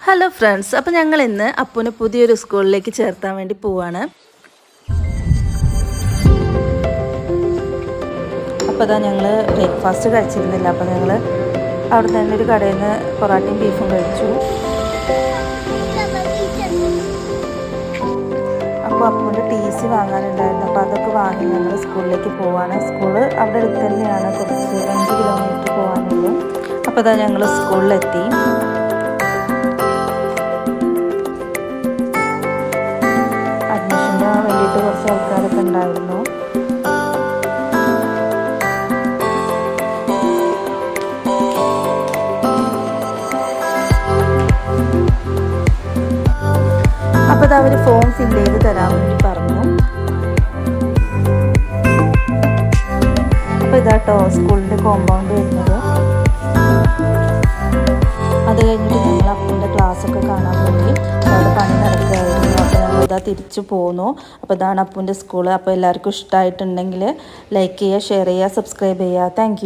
Hello friends, അപ്പോൾ ഞങ്ങൾ ഇന്ന് അപ്പുവിനെ പുതിയൊരു സ്കൂളിലേക്ക് ചേർത്താൻ വേണ്ടി പോവാണ്. അപ്പോൾ അതാ ഞങ്ങൾ ബ്രേക്ക്ഫാസ്റ്റ് കഴിച്ചിരുന്നില്ല. അപ്പോൾ ഞങ്ങൾ അവിടെ തന്നെ ഒരു കടയിൽ നിന്ന് പൊറാട്ടയും ബീഫും കഴിച്ചു. അപ്പോൾ അപ്പുവിൻ്റെ TC വാങ്ങാനുണ്ടായിരുന്നു. അപ്പോൾ അതൊക്കെ വാങ്ങി ഞങ്ങൾ സ്കൂളിലേക്ക് പോവാണ്. സ്കൂള് അവിടെ അടുത്ത് തന്നെയാണ്, കുറച്ച് 5 കിലോമീറ്റർ പോകാനുള്ളൂ. അപ്പോൾ അതാ ഞങ്ങൾ സ്കൂളിലെത്തി. അഡ്മിഷന് വേണ്ടിയിട്ട് കുറച്ച് ആൾക്കാരൊക്കെ ഉണ്ടായിരുന്നു. അപ്പോൾ അത് അവർ ഫോം ഫില്ല് ചെയ്ത് തരാൻ വേണ്ടി പറഞ്ഞു. അപ്പോൾ ഇതാട്ടോ സ്കൂളിൻ്റെ കോമ്പൗണ്ട് വരുന്നത്. അത് കഴിഞ്ഞിട്ട് ഞങ്ങൾ അപ്പൻ്റെ ക്ലാസ്സൊക്കെ കാണാൻ വേണ്ടി അവിടെ പണി നടക്കുകയായിരുന്നു. അപ്പോൾ ഞങ്ങൾ ഇതാ തിരിച്ചു പോന്നു. അപ്പോൾ ഇതാണ് അപ്പൻ്റെ സ്കൂൾ. അപ്പോൾ എല്ലാവർക്കും ഇഷ്ടമായിട്ടുണ്ടെങ്കിൽ ലൈക്ക് ചെയ്യുക, ഷെയർ ചെയ്യുക, സബ്സ്ക്രൈബ് ചെയ്യുക. താങ്ക്